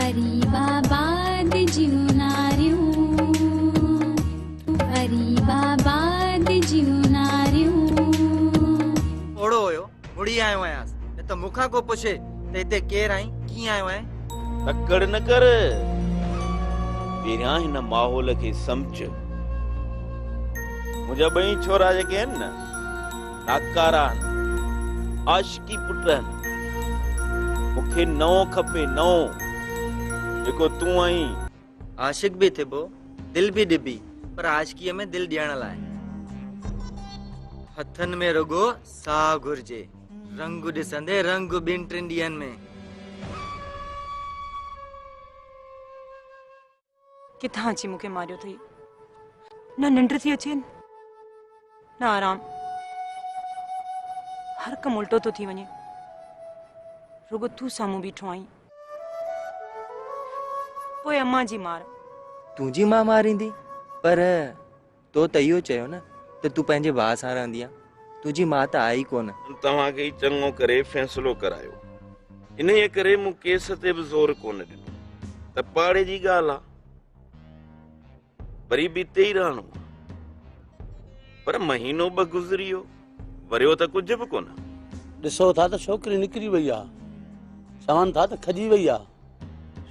गरीबाबाद जीवनारियूं गरीबाबाद जीवनारियूं ओड़ो हुयो मुड़ी आयो आयांसि न त मूंखां को पुछे त हिते केरु आई कीअं आयो आहीं तकड़ न कर पहिरियां हिन माहौल खे सम्झ मुंहिंजा ॿई छोरा जेके आहिनि न नाकारा आहिनि आशिकी पुट आहिनि मूंखे नओं खपे नओं जेको तूं आहीं आशिक भी थिबो दिल भी डिबी पर आशिकीअ में दिल ॾियण लाइ हथनि में रुगो साह घुर्जे रंग ॾिसंदे रंग ॿिनि टिनि ॾींहंनि में किथां अची मूंखे मारियो अथई न निंड थी अचे न आराम हर कम उल्टो तो थी वञे रुगो तू साम्हूं बीठो आहीं पोइ अम्मा जी मार तुंहिंजी मां मारींदी पर तो त इहो चयो न त तूं पंहिंजे भाउ सां रहंदी आहे तुंहिंजी मां त आई कोन तव्हांखे ई चङो करे फ़ैसिलो करायो इन जे करे मूं केस ते बि ज़ोर कोन ॾिनो त पाड़े जी ॻाल्हि आहे वरी बि हिते ई रहणो पर महीनो ॿ गुज़री वियो वरियो त कुझु बि कोन ॾिसो था त छोकिरी निकिरी वई आहे चवनि था त खजी वई आहे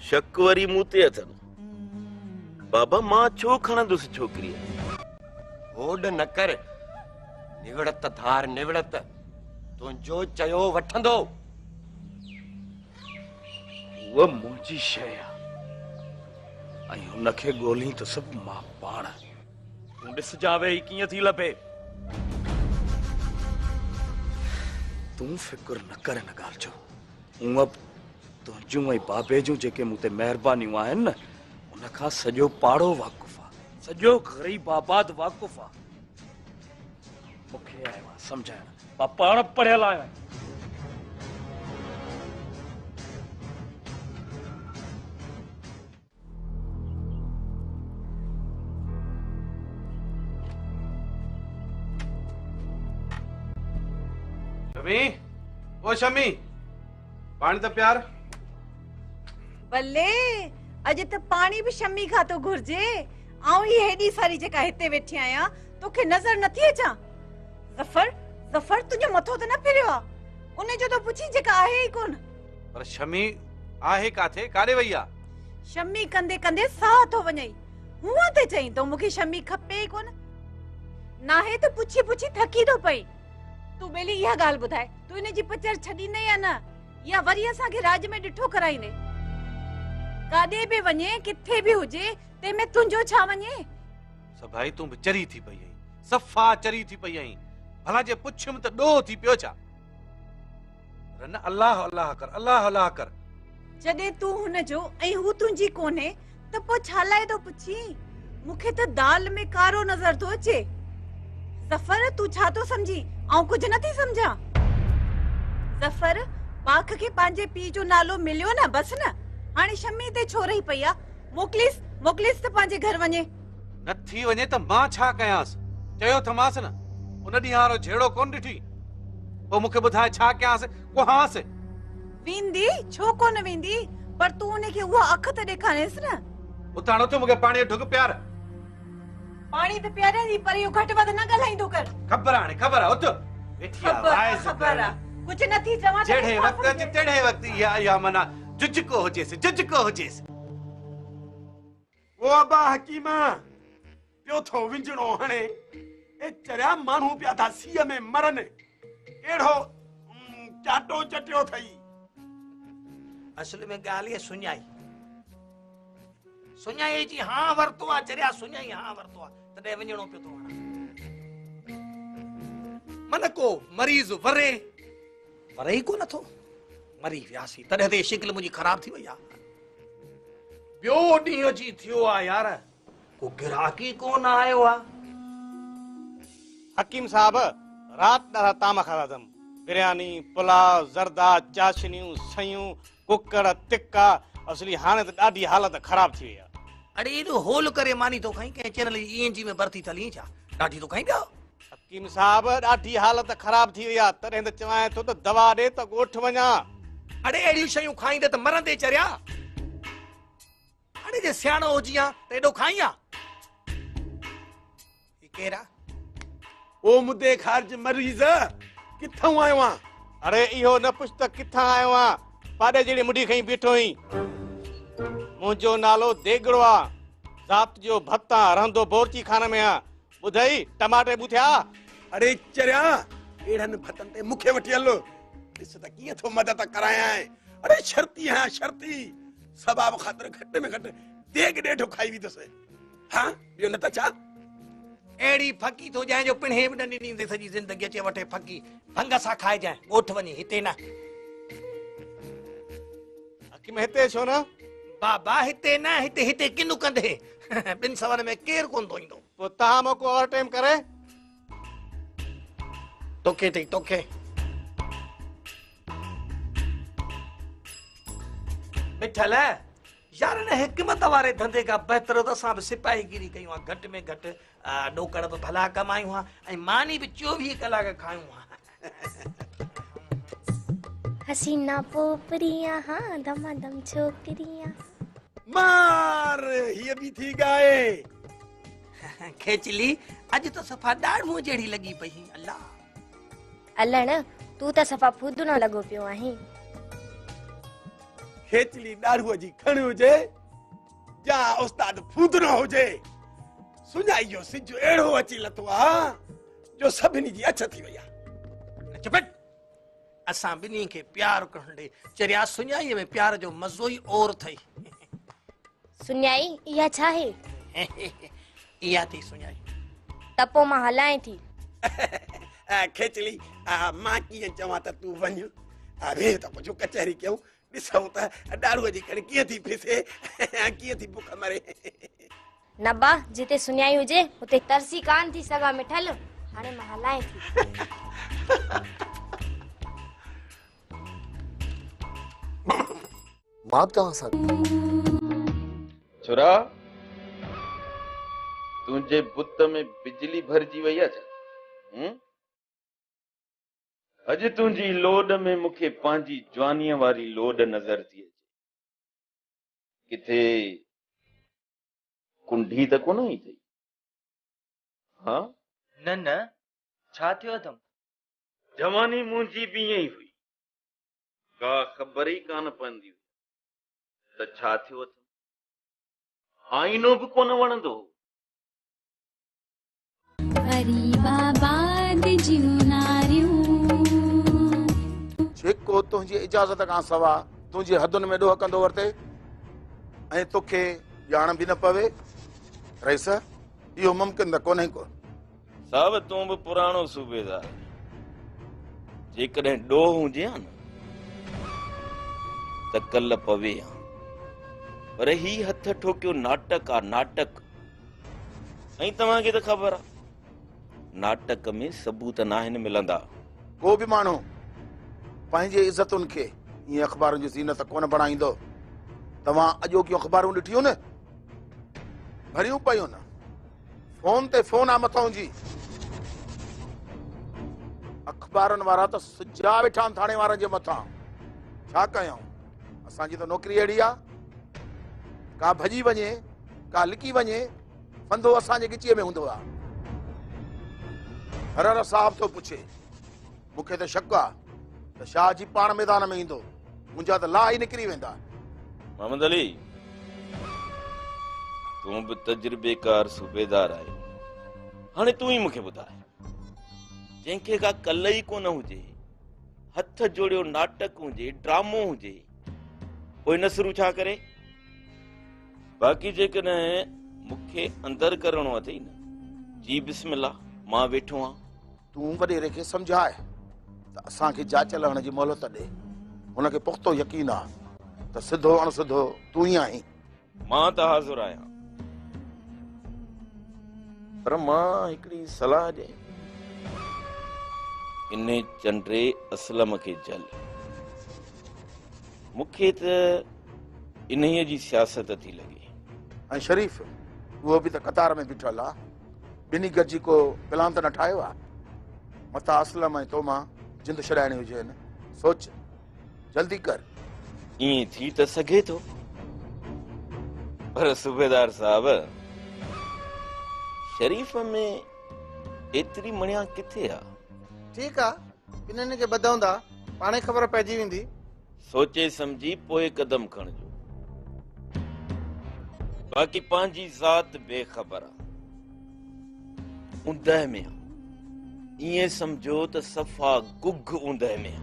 शक वरी मूं ते अथनि बाबा मां छो खणंदुसि छोकिरीअ होड न कर निवड़त धार निवड़त तुंहिंजो चयो वठंदो उहा मुंहिंजी शइ आहे ऐं हुनखे ॻोल्ही त सभु मां पाण तूं ॾिस जावे कीअं थी लभे तूं फिकुर न कर न ॻाल्हि जो हूअं तुंहिंजूं ऐं बाबे जूं जेके मूं ते महिरबानियूं आहिनि न उनखां सॼो पाड़ो वाक़ुफ़ु आहे सॼो ग़रीबाबाद वाक़ुफ़ु आहे मूंखे आयो आहे सम्झाइण मां पाण पढ़ियल आहियां शमी ओ शमी पानी तो प्यार बल्ले अज त पानी भी शमी खा तो घुर्जे आऊं ही हेडी सारी जेका हिते वेठी आया तोखे नजर नथी अचा जफर जफर तुझे मथो त न फिरियो उन जो तो पुछी जेका आहे ही कोन पर शमी आहे काथे कारे वईया शमी कंदे कंदे साह तो वणई हुआ ते चई तो मुखे शमी खपे ही कोन ना है तो पुछी पुछी थकी तो पई तू बेली यह गाल बुधाए तू इने जी पचर छडी न या ना या वरी असा के राज में डिठो कराईने कादे भी वने किथे भी हुजे ते में तुंजो छा वने सभाई तू चरी थी पई आई सफा चरी थी पई आई भला जे पुछम त डो थी पियो छा रन अल्लाह अल्लाह कर जदे तू हुन जो ऐ हु तुंजी कोने त पो छालाए तो पुछी मुखे त दाल में कारो नजर तो अचे जफर तू छा तो समझी आऊं कुछ नथी समझा जफर पाख के पांजे पी जो नालो मिलियो ना बस ना हाने शमी ते छो रही पईया मोकलिस मोकलिस त पांजे घर वने नथी वने त मां छा कयांस चयो थमास न उन डी हारो झेड़ो कोन डिठी ओ मुखे बुधाए छा कयांस को हास विंदी छो कोन विंदी पर तू ने के वो अख त देखानेस ना उताणो तो मुखे पानी ढुक प्यार पानी त प्यारे दी पर यो घट वध न गलाइंदो कर खबर उठ वेठिया वाइस खबर कुछ नथी चवा जेड़े वक्त या मना जुजको होजेस ओ अबा हकीमा पियो थो विंजणो हणे ए चरिया मानू पिया था सीअ में मरन केड़ो चाटो चटियो थई असल में गाली है सुञाई जी हां वरतो आ चरिया सुञाई हां वरतो आ तडे विंजणो पियो तो मन को मरीज वरे ही को नथो मरी व्यासी तडे ते शिकल मुजी खराब थी वई आ बियो ॾींहं जी थियो आ यार को गिराकी कोन आयो आ हकीम साहब रात ॾाढा ताम खाधम बिरयानी पुलाव जर्दा चाशनियूं सयूं कुकड़ तिक्का असली हाने त ॾाढी हालत खराब थी वई आ अरे एडो होल करे मानी तो खाई के चैनल ईएनजी में भर्ती थली छा ॾाढी तो खाई पियो हकीम साहब ॾाढी हालत खराब थी वई आ तॾहिं त चवां थो त दवा ॾे त ॻोठ वञा अरे एड़ियूं शयूं खाईंदे त मरंदे चरिया हाणे जे सियाणो हुजी आ त एॾो खाई आ केरु आहे? ओ मुद्दे ख़ारिज मरीज़ किथां आयो आहे? अरे इहो न पुछ त किथां आयो आं, पाड़े जहिड़ी मुंडी खई बीठो ही। मुंहिंजो नालो देगड़ो आ, ज़ात जो भत्ता, रहंदो बोरची खाने में आ। ॿुधई टमाटे ॿुथिया? अरे चरिया एड़न भतन ते मुखे वठी हलो, ॾिस त कीअं थो मदद कराया है। अरे शर्ती है शर्ती, सबाब ख़ातिर घट में घट देग ॾेढो खाई वी दस। हां ॿियो न त छा? एड़ी फकी तो जाए जो पिणे बि न ॾिनी सॼी ज़िंदगी अचे वठे फकी भंग सां खाए जाए ॻोठ वञी हिते न। हकीम हिते छो न? बाबा हिते न, हिते हिते किनु कंदे ॿिन सवन में केरु कोन थो ईंदो। पोइ तव्हां मोको ओवर टाइम करे तोखे थई तोखे मिठल यार न हिकमत वारे धंधे खां बहितर त असां बि सिपाहीगिरी कयूं आहे, घटि में घटि ॾोकड़ बि भला कमायूं हा ऐं मानी बि 24 कलाक खायूं हा। हसीना पोपरियां हाँ धमाधम छोकरियां मार ये भी थी गाए। खेचली अॼु त सफ़ा ॾाढ़ूं जहिड़ी लॻी पई अल्लाह। अल्लण तू त सफ़ा फूदनो लॻो पियो आहीं। खेचली ॾाढ़ूअ जी खण हुजे या उस्ताद फूदनो हुजे, सुञाइयो सिज एड़ो अची लथो आ जो सभिनी जी अछ थी वई आ। चुप असां ॿिन्ही खे प्यार करण ॾे चरिया सुञाईअ में प्यार जो मज़ो ई और थई। सुञाई इहा छा आहे? इहा थी सुञाई त पोइ मां हलाएं थी। खेचली मां कीअं चवां त तूं वञ, अरे त पोइ जो कचहरी कयूं ॾिसूं त ॾाढ़ूअ जी खणी कीअं थी फिसे कीअं थी बुख मरे। न बा जिते सुञाई हुजे उते तरसी कान थी सघां मिठल, हाणे मां हलाएं थी। मां तव्हां सां छुरा तुंहिंजे बुत में बिजली भरजी वई आहे छा? अॼु तुंहिंजी लोड में मूंखे पंहिंजी जवानीअ वारी लोड नज़र थी अचे। किथे कुंडी त कोन ई अथई? हाँ न न छा थियो अथमि? जवानी मुंहिंजी बि ईअं ई हुई, का ख़बर ई कान पवंदी हुई त छा थियो अथमि। आईनो बि कोन वणंदो। जेको तुंहिंजी इजाज़त खां सवा तुंहिंजी हदुनि में ॾोह कंदो वरिते ऐं तोखे ॼाण बि न पवे, रईस इहो मुमकिन त कोन्हे को। साहब तूं बि पुराणो सूबेदार, जेकॾहिं ॾोह हुजे हा न त कल्ह पवे हा, पर ही हथ ठोकियो नाटक आहे नाटक। ऐं तव्हांखे त ख़बर आहे नाटक में सबूत नाहिनि मिलंदा। को बि माण्हू पंहिंजे इज़तुनि खे ईअं अख़बारुनि जी ज़ीनत कोन बणाईंदो। तव्हां अॼोकियूं अख़बारूं ॾिठियूं न, भरियूं पयूं न, फोन ते फोन आहे मथां जी। अख़बारुनि वारा त सिजा वेठा आहिनि थाणे वारनि जे मथां। छा कयूं, असांजी त नौकिरी अहिड़ी आहे, का भॼी वञे का लिकी वञे फंदो असांजे गिचीअ में हूंदो आहे। हर साहब थो पुछे, मूंखे त शक आहे त शाह जी पाण मैदान में ईंदो, मुंहिंजा त ला ई निकिरी वेंदा। मोहम्मद अली तूं बि तजुर्बेकार सूबेदार आहियो, हाणे तूं ई मूंखे ॿुधाए, जंहिंखे का कल्ह ई कोन हुजे, हथ जोड़ियो नाटक हुजे ड्रामो हुजे, पोइ नसरू छा करे? बाक़ी जेकॾहिं मूंखे अंदर करणो अथई न, जी बिस्मिल्लाह मां वेठो आं। तूं वॾेरे खे सम्झाए त असांखे जांच लहण जी मोहलत ॾे। हुनखे पुख़्तो यकीन आहे त सिधो अणसिधो तूं ई आहीं। मां त हाज़ुर आहियां, पर मां हिकिड़ी सलाह ॾियां। इन चंडे असलम खे जल, मूंखे त इन्हीअ जी सियासत थी लॻे। ऐं शरीफ़ उहो बि त कतार में बीठल आहे, ॿिन्ही गॾिजी को प्लान त न ठाहियो आहे। मथां असलम ऐं तो मां जिंद छॾाइणी हुजे न, सोच जल्दी कर। ईअं थी त सघे थो, पर सूबेदार साहब, शरीफ में एतरी मणिया किथे आ? ठीक आ, ॿिन्हिनि खे ॿधऊं पाणे ख़बर पइजी वेंदी। सोचे समझी पोइ कदम खणजो, बाक़ी पंहिंजी ज़ात बेखबर आ, ऊंदहि में आ। ईअं समझो त सफ़ा गुग ऊंदहि में आ।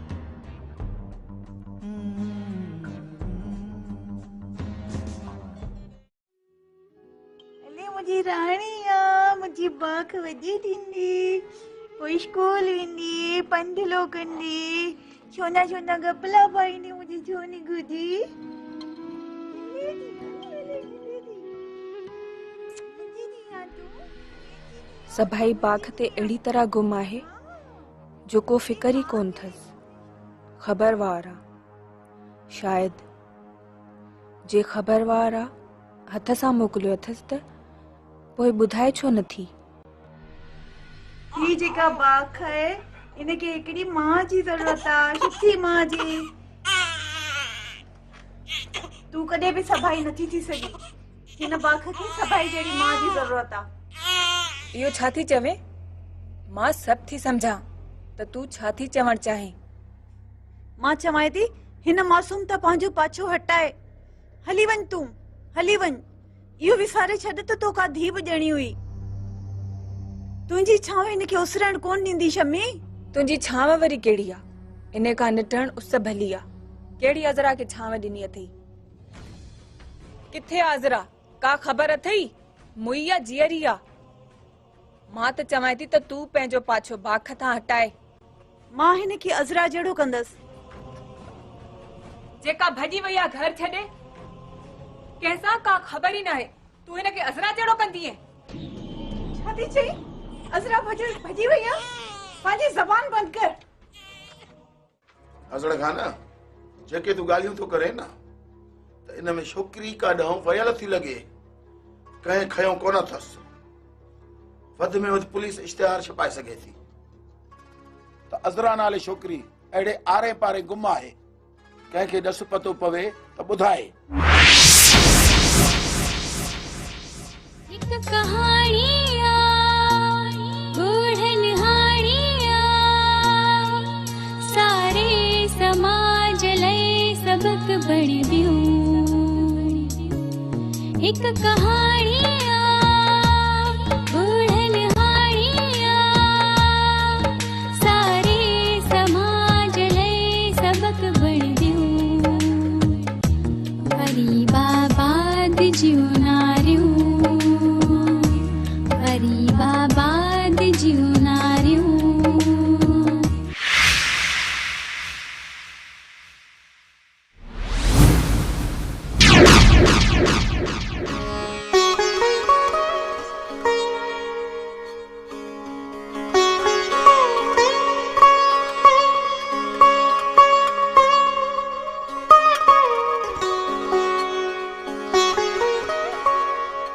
मुंहिंजी राणी आ, मुंहिंजी बाख वॼी थींदी, पोइ स्कूल वेंदी, पंधलो कंदी, छोना छोना गपला पाईंदी मुंहिंजी छोनी गुजी। सभाई बाख ते अहिड़ी तरह गुम आहे जो को फिकर ई कोन अथसि। ख़बरवार आहे, शायदि जे ख़बरवार आहे हथ सां मोकिलियो अथसि त पोइ ॿुधाए छो नथी? ही जेका बाख आहे इनखे हिकिड़ी मां जी ज़रूरत आहे, सुठी मां जी। तूं कॾहिं बि सभाई नथी थी सघी, हिन बाख खे सभाई जहिड़ी मां जी ज़रूरत आहे। इहो छा थी चवे? मां सभु थी सम्झां त तूं छा थी चवणु चाहीं। मां चवां थी हिन मासूम त पंहिंजो पाछो हटाए हली वञ, तूं हली वञ। इहो विसारे छॾ त तोखां धीउ बि ॼणी हुई। तुंहिंजी छांव हिनखे उसरण कोन ॾींदी शमी। तुंहिंजी छांव वरी कहिड़ी आहे? इन खां निटण उस भली आहे। कहिड़ी अज़रा खे छांव ॾिनी अथई? किथे अज़रा? का ख़बर अथई? मुई या जीअरी आहे? मां त चवां थी त तूं पंहिंजो पाछो बाख तां हटाए। मां हिनखे अज़रा जहिड़ो कंदसि जेका भॼी वई आहे घर छॾे, कंहिंसां का ख़बर ई न आहे। तूं हिनखे अज़रा जहिड़ो कंदीअ? छा थी चई? अज़रा भॼी वई आहे? पंहिंजी ज़बान बंदि कर। अज़र खान, जेके तूं ॻाल्हियूं थो करे न, त इन में छोकिरी का ॾांहुं वयल थी लॻे, कंहिं खयो कोन अथसि। वधि में वधि पुलिस इश्तिहार छपाए सघे थी त अज़रा नाले छोकिरी अहिड़े आरे पारे गुम आहे। कंहिंखे ॾस पतो पवे त ॿुधाए। हिकु कहाणी सारे समाज लई सबक बण दियूं। हिकु कहाणी बूढ़न हाणिया, सारे समाज लई सबक बण दियूं। वरी बाबा जियूं